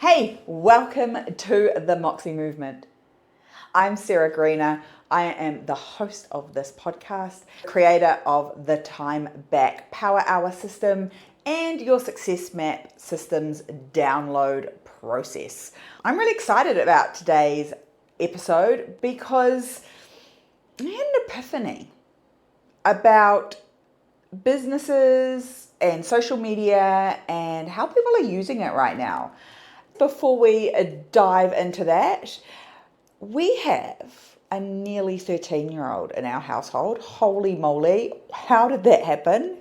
Hey, welcome to the Moxie Movement. I'm Sarah Greener. I am the host of this podcast, creator of the Time Back Power Hour system and your Success Map systems download process. I'm really excited about today's episode because I had an epiphany about businesses and social media and how people are using it right now. Before we dive into that, we have a nearly 13-year-old in our household. Holy moly, how did that happen?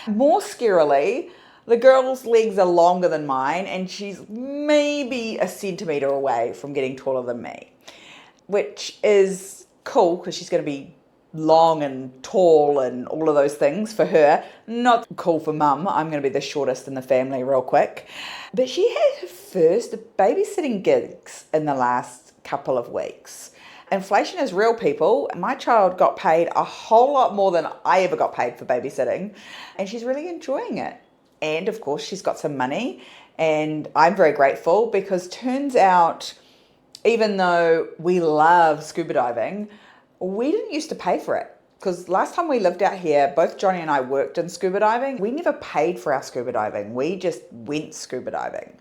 More scarily, the girl's legs are longer than mine and she's maybe a centimetre away from getting taller than me, which is cool because she's going to be long and tall and all of those things for her. Not cool for mum. I'm going to be the shortest in the family real quick. But she had her first babysitting gigs in the last couple of weeks. Inflation is real, people. My child got paid a whole lot more than I ever got paid for babysitting, and she's really enjoying it. And of course, she's got some money, and I'm very grateful because turns out, even though we love scuba diving, we didn't used to pay for it. Because last time we lived out here, both Johnny and I worked in scuba diving. We never paid for our scuba diving. We just went scuba diving.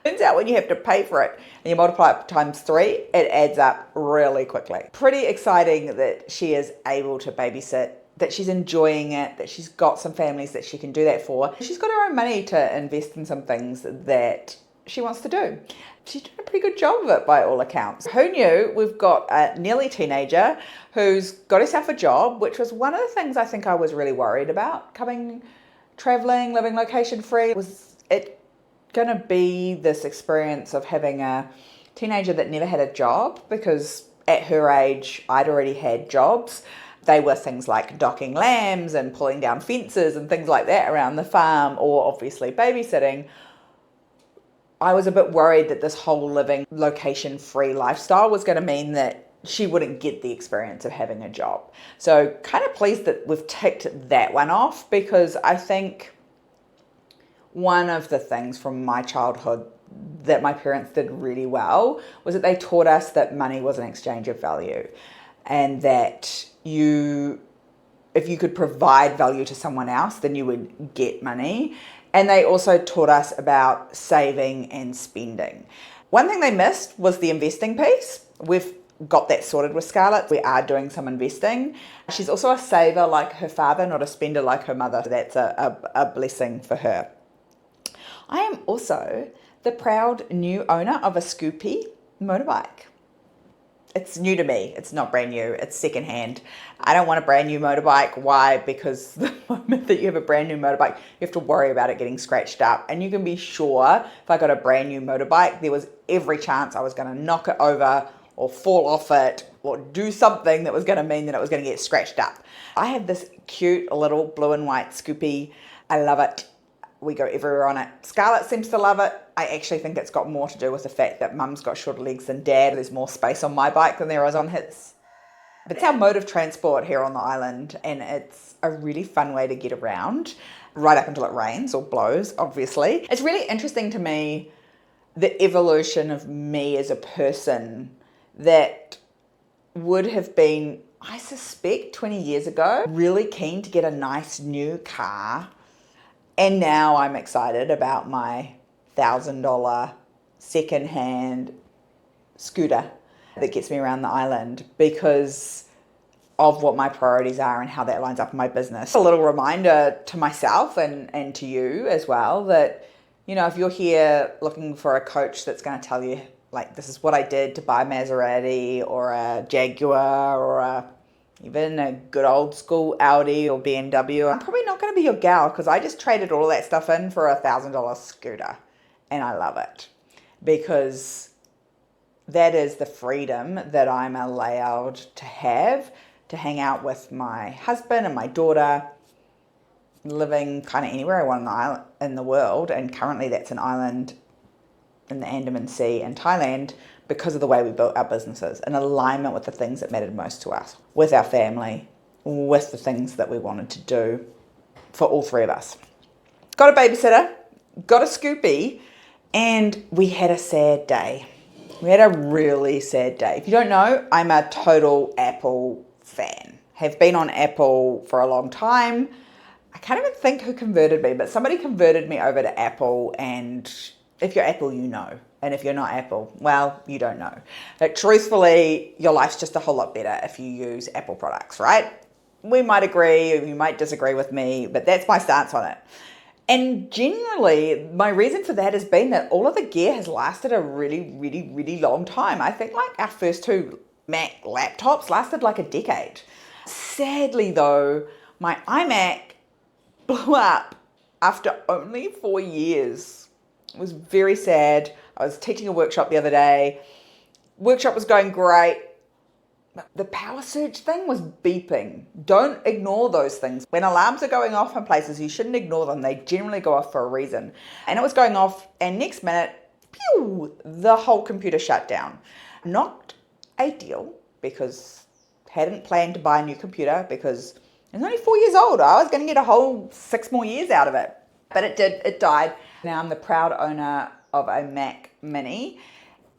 Turns out when you have to pay for it and you multiply it times 3, it adds up really quickly. Pretty exciting that she is able to babysit, that she's enjoying it, that she's got some families that she can do that for. She's got her own money to invest in some things that she wants to do. She's doing a pretty good job of it by all accounts. Who knew? We've got a nearly teenager who's got herself a job, which was one of the things I think I was really worried about traveling, living location free. Was it going to be this experience of having a teenager that never had a job? Because at her age, I'd already had jobs. They were things like docking lambs and pulling down fences and things like that around the farm, or obviously babysitting. I was a bit worried that this whole living location-free lifestyle was going to mean that she wouldn't get the experience of having a job. So kind of pleased that we've ticked that one off, because I think one of the things from my childhood that my parents did really well was that they taught us that money was an exchange of value, and that if you could provide value to someone else, then you would get money. And they also taught us about saving and spending. One thing they missed was the investing piece. We've got that sorted with Scarlett. We are doing some investing. She's also a saver like her father, not a spender like her mother. That's a blessing for her. I am also the proud new owner of a Scoopy motorbike. It's new to me. It's not brand new. It's secondhand. I don't want a brand new motorbike. Why? Because the moment that you have a brand new motorbike, you have to worry about it getting scratched up. And you can be sure if I got a brand new motorbike, there was every chance I was going to knock it over or fall off it or do something that was going to mean that it was going to get scratched up. I have this cute little blue and white Scoopy. I love it. We go everywhere on it. Scarlett seems to love it. I actually think it's got more to do with the fact that mum's got shorter legs than dad. There's more space on my bike than there is on his. But it's our mode of transport here on the island, and it's a really fun way to get around, right up until it rains or blows, obviously. It's really interesting to me, the evolution of me as a person that would have been, I suspect, 20 years ago, really keen to get a nice new car. And now I'm excited about my $1,000 secondhand scooter that gets me around the island because of what my priorities are and how that lines up in my business. A little reminder to myself and to you as well that, if you're here looking for a coach that's going to tell you, like, this is what I did to buy a Maserati or a Jaguar or even a good old school Audi or BMW, I'm probably not going to be your gal, because I just traded all that stuff in for a $1,000 scooter. And I love it because that is the freedom that I'm allowed to have to hang out with my husband and my daughter, living kind of anywhere I want on the island in the world. And currently that's an island in the Andaman Sea in Thailand, because of the way we built our businesses, in alignment with the things that mattered most to us, with our family, with the things that we wanted to do for all three of us. Got a babysitter, got a Scoopy, And we had a sad day. We had a really sad day. If you don't know, I'm a total Apple fan. Have been on Apple for a long time. I can't even think who converted me, but somebody converted me over to Apple, and if you're Apple, you know. And if you're not Apple, well, you don't know. But truthfully, your life's just a whole lot better if you use Apple products, right? We might agree, or you might disagree with me, but that's my stance on it. And generally, my reason for that has been that all of the gear has lasted a really, really, really long time. I think like our first two Mac laptops lasted like a decade. Sadly though, my iMac blew up after only 4 years. It was very sad. I was teaching a workshop the other day. Workshop was going great. The power surge thing was beeping. Don't ignore those things. When alarms are going off in places, you shouldn't ignore them. They generally go off for a reason. And it was going off, and next minute, pew, the whole computer shut down. Not ideal, because hadn't planned to buy a new computer because it was only 4 years old. I was going to get a whole 6 more years out of it. But it did, it died. Now I'm the proud owner of a Mac Mini,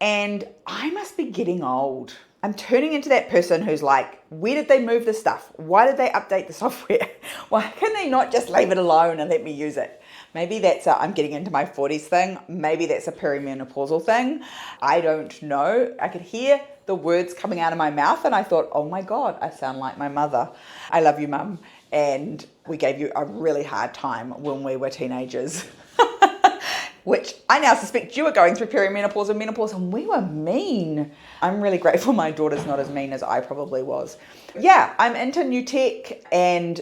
and I must be getting old. I'm turning into that person who's like, where did they move the stuff? Why did they update the software? Why can they not just leave it alone and let me use it? Maybe that's a I'm getting into my 40s thing. Maybe that's a perimenopausal thing. I don't know. I could hear the words coming out of my mouth and I thought, oh my God, I sound like my mother. I love you, Mum. And we gave you a really hard time when we were teenagers. Which I now suspect you were going through perimenopause and menopause, and we were mean. I'm really grateful my daughter's not as mean as I probably was. Yeah, I'm into new tech and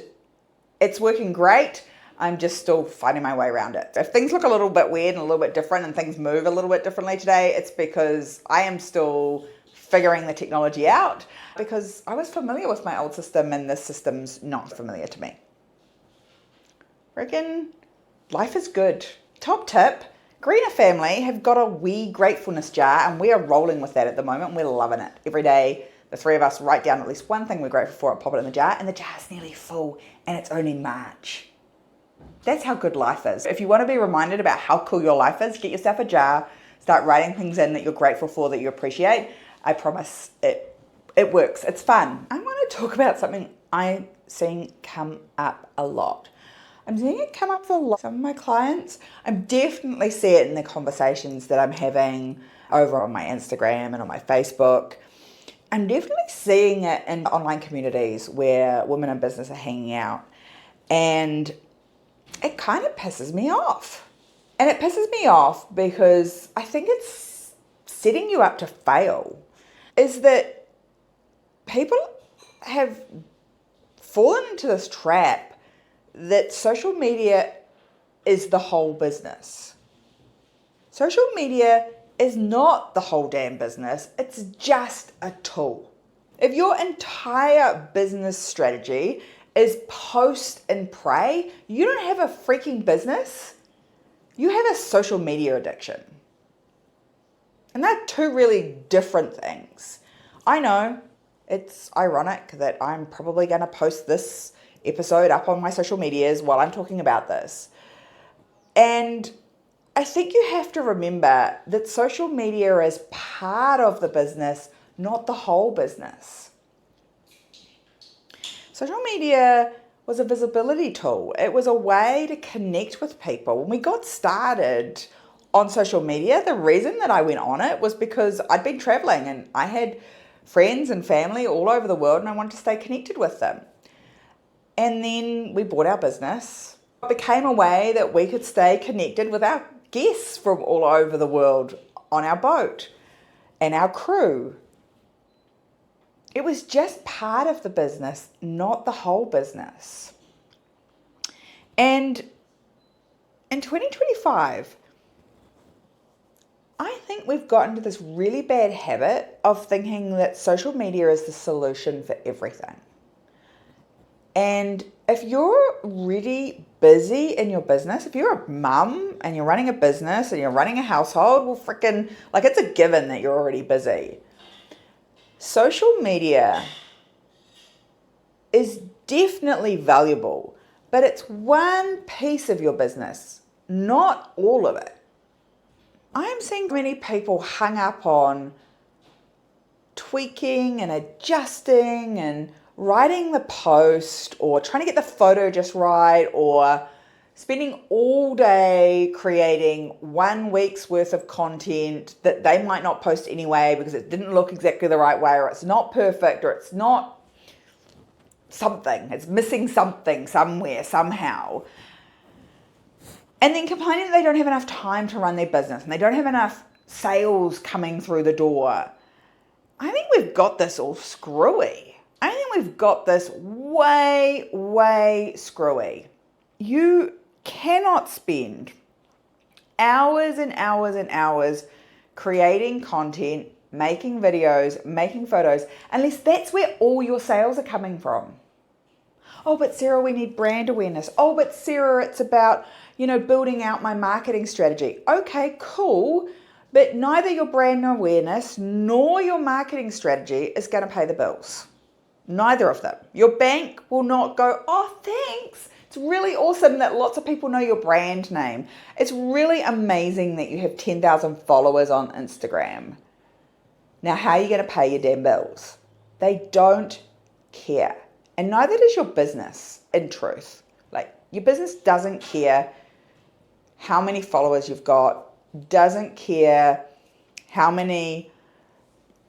it's working great. I'm just still finding my way around it. If things look a little bit weird and a little bit different and things move a little bit differently today, it's because I am still figuring the technology out, because I was familiar with my old system and this system's not familiar to me. Freaking life is good. Top tip, Greener family have got a wee gratefulness jar and we are rolling with that at the moment. We're loving it. Every day, the three of us write down at least one thing we're grateful for, pop it in the jar, and the jar's nearly full and it's only March. That's how good life is. If you want to be reminded about how cool your life is, get yourself a jar, start writing things in that you're grateful for, that you appreciate. I promise it works. It's fun. I want to talk about something I've seen come up a lot. I'm seeing it come up for a lot. Some of my clients, I'm definitely seeing it in the conversations that I'm having over on my Instagram and on my Facebook. I'm definitely seeing it in online communities where women in business are hanging out. And it kind of pisses me off. And it pisses me off because I think it's setting you up to fail. Is that people have fallen into this trap that social media is the whole business. Social media is not the whole damn business. It's just a tool. If your entire business strategy is post and pray, you don't have a freaking business. You have a social media addiction. And they're two really different things. I know it's ironic that I'm probably going to post this episode up on my social medias while I'm talking about this. And I think you have to remember that social media is part of the business, not the whole business. Social media was a visibility tool. It was a way to connect with people. When we got started on social media, the reason that I went on it was because I'd been traveling and I had friends and family all over the world and I wanted to stay connected with them. And then we bought our business. It became a way that we could stay connected with our guests from all over the world on our boat and our crew. It was just part of the business, not the whole business. And in 2025, I think we've gotten to this really bad habit of thinking that social media is the solution for everything. And if you're really busy in your business, if you're a mum and you're running a business and you're running a household, well, freaking, like, it's a given that you're already busy. Social media is definitely valuable, but it's one piece of your business, not all of it. I'm seeing many people hung up on tweaking and adjusting and writing the post or trying to get the photo just right or spending all day creating 1 week's worth of content that they might not post anyway because it didn't look exactly the right way or it's not perfect or it's not something, it's missing something somewhere, somehow. And then complaining that they don't have enough time to run their business and they don't have enough sales coming through the door. I think we've got this all screwy. I think we've got this way screwy. You cannot spend hours and hours and hours creating content, making videos, making photos, unless that's where all your sales are coming from. Oh, but Sarah, we need brand awareness. Oh, but Sarah, it's about, building out my marketing strategy. Okay, cool. But neither your brand awareness nor your marketing strategy is going to pay the bills. Neither of them. Your bank will not go, oh, thanks. It's really awesome that lots of people know your brand name. It's really amazing that you have 10,000 followers on Instagram. Now, how are you going to pay your damn bills? They don't care. And neither does your business, in truth. Like, your business doesn't care how many followers you've got, doesn't care how many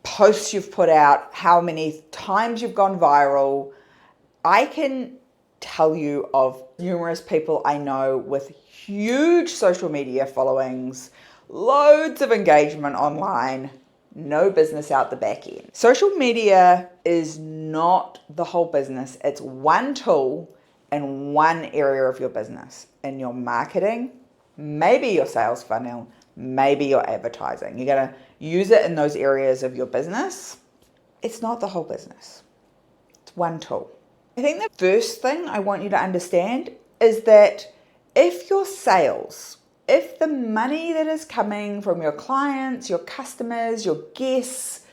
posts you've put out, how many times you've gone viral. I can tell you of numerous people I know with huge social media followings, loads of engagement online, no business out the back end. Social media is not the whole business. It's one tool in one area of your business. In your marketing, maybe your sales funnel, maybe your advertising. You're going to use it in those areas of your business. It's not the whole business. It's one tool. I think the first thing I want you to understand is that if your sales, if the money that is coming from your clients, your customers, your guests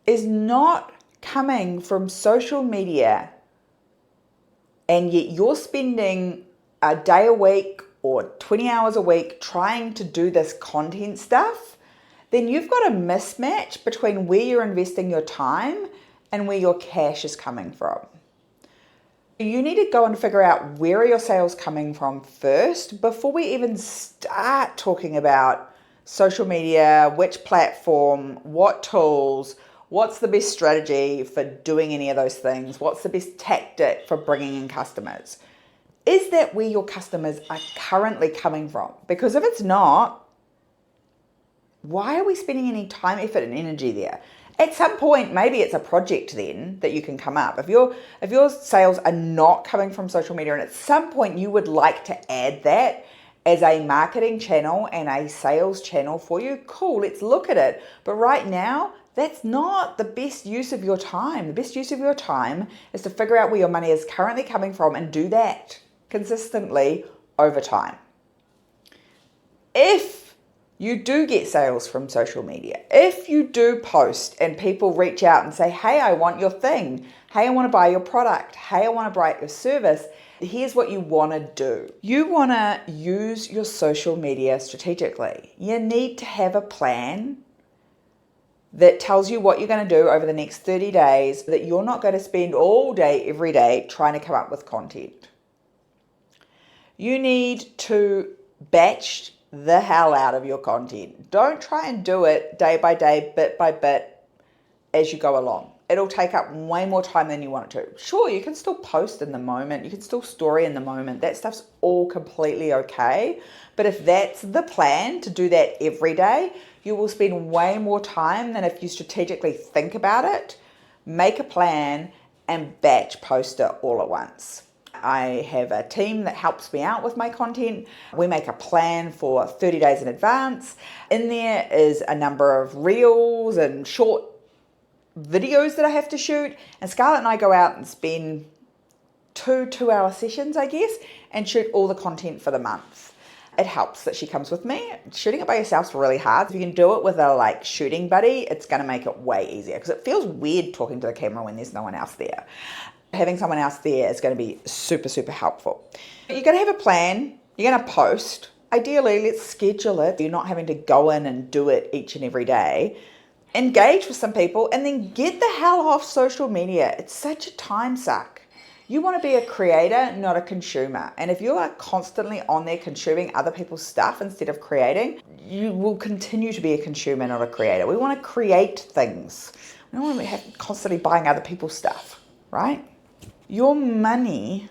is not coming from social media, and yet you're spending a day a week or 20 hours a week trying to do this content stuff, then you've got a mismatch between where you're investing your time and where your cash is coming from. You need to go and figure out where are your sales coming from first before we even start talking about social media, which platform, what tools, what's the best strategy for doing any of those things, what's the best tactic for bringing in customers. Is that where your customers are currently coming from? Because if it's not, why are we spending any time, effort, and energy there? At some point, maybe it's a project then that you can come up. If your sales are not coming from social media and at some point you would like to add that as a marketing channel and a sales channel for you, cool, let's look at it. But right now, that's not the best use of your time. The best use of your time is to figure out where your money is currently coming from and do that consistently over time. If you do get sales from social media, if you do post and people reach out and say, hey, I want your thing, hey, I want to buy your product, hey, I want to buy your service, here's what you want to do. You want to use your social media strategically. You need to have a plan that tells you what you're going to do over the next 30 days, that you're not going to spend all day, every day, trying to come up with content. You need to batch the hell out of your content. Don't try and do it day by day, bit by bit, as you go along. It'll take up way more time than you want it to. Sure, you can still post in the moment. You can still story in the moment. That stuff's all completely okay. But if that's the plan, to do that every day, you will spend way more time than if you strategically think about it, make a plan, and batch post it all at once. I have a team that helps me out with my content. We make a plan for 30 days in advance. In there is a number of reels and short videos that I have to shoot. And Scarlett and I go out and spend two-hour sessions, I guess, and shoot all the content for the month. It helps that she comes with me. Shooting it by yourself is really hard. If you can do it with a shooting buddy, it's going to make it way easier because it feels weird talking to the camera when there's no one else there. Having someone else there is going to be super, super helpful. You're going to have a plan. You're going to post. Ideally, let's schedule it. You're not having to go in and do it each and every day. Engage with some people and then get the hell off social media. It's such a time suck. You want to be a creator, not a consumer. And if you are constantly on there consuming other people's stuff instead of creating, you will continue to be a consumer, not a creator. We want to create things. We don't want to be constantly buying other people's stuff, right? Your money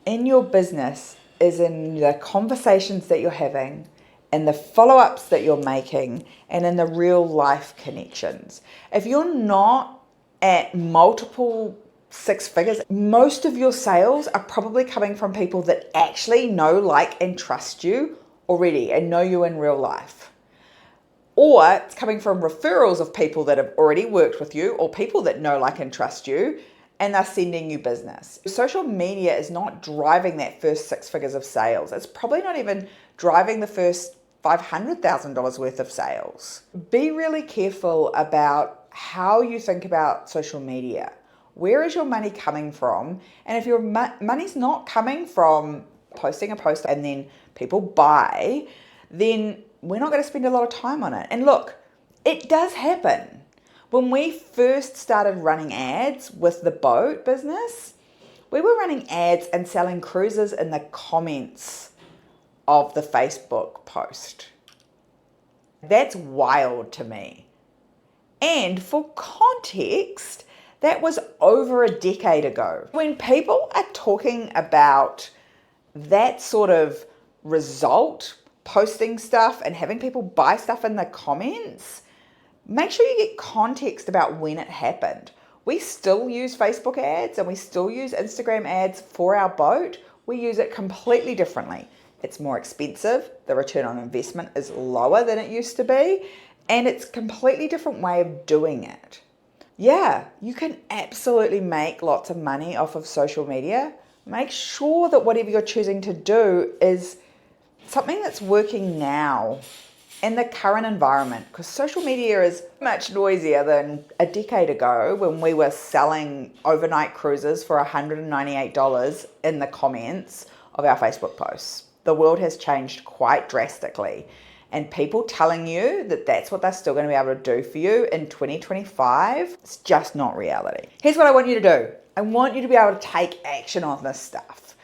in your business is in the conversations that you're having, in the follow-ups that you're making, and in the real life connections. If you're not at multiple six figures, most of your sales are probably coming from people that actually know, like, and trust you already and know you in real life. Or it's coming from referrals of people that have already worked with you or people that know, like, and trust you, and they're sending you business. Social media is not driving that first 6 figures of sales. It's probably not even driving the first $500,000 worth of sales. Be really careful about how you think about social media. Where is your money coming from? And if your money's not coming from posting a post and then people buy, then we're not going to spend a lot of time on it. And look, it does happen. When we first started running ads with the boat business, we were running ads and selling cruises in the comments of the Facebook post. That's wild to me. And for context, that was over a decade ago. When people are talking about that sort of result, posting stuff and having people buy stuff in the comments, make sure you get context about when it happened. We still use Facebook ads and we still use Instagram ads for our boat. We use it completely differently. It's more expensive. The return on investment is lower than it used to be. And it's a completely different way of doing it. Yeah, you can absolutely make lots of money off of social media. Make sure that whatever you're choosing to do is something that's working now in the current environment, because social media is much noisier than a decade ago when we were selling overnight cruises for $198 in the comments of our Facebook posts. The world has changed quite drastically, and people telling you that that's what they're still going to be able to do for you in 2025, it's just not reality. Here's what I want you to do. I want you to be able to take action on this stuff.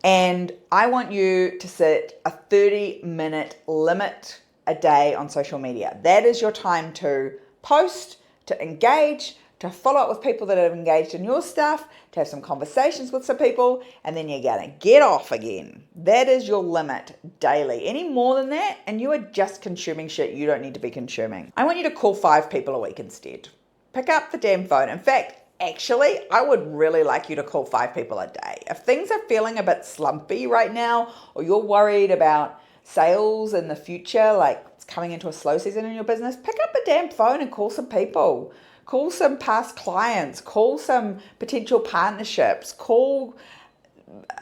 And I want you to set a 30-minute limit a day on social media. That is your time to post, to engage, to follow up with people that have engaged in your stuff, to have some conversations with some people, and then you're gonna get off again. That is your limit daily. Any more than that, and you are just consuming shit you don't need to be consuming. I want you to call 5 people a week instead. Pick up the damn phone. In fact, actually, I would really like you to call 5 people a day. If things are feeling a bit slumpy right now, or you're worried about sales in the future, like it's coming into a slow season in your business, pick up the damn phone and call some people. Call some past clients, call some potential partnerships, call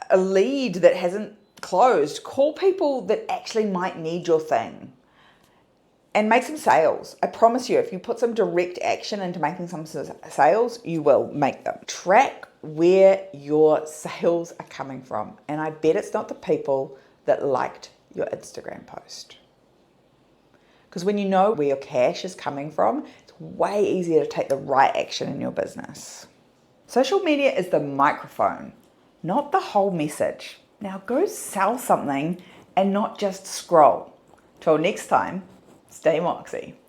a lead that hasn't closed, call people that actually might need your thing and make some sales. I promise you, if you put some direct action into making some sales, you will make them. Track where your sales are coming from. And I bet it's not the people that liked your Instagram post. Because when you know where your cash is coming from, it's way easier to take the right action in your business. Social media is the microphone, not the whole message. Now go sell something and not just scroll. Till next time, stay moxie.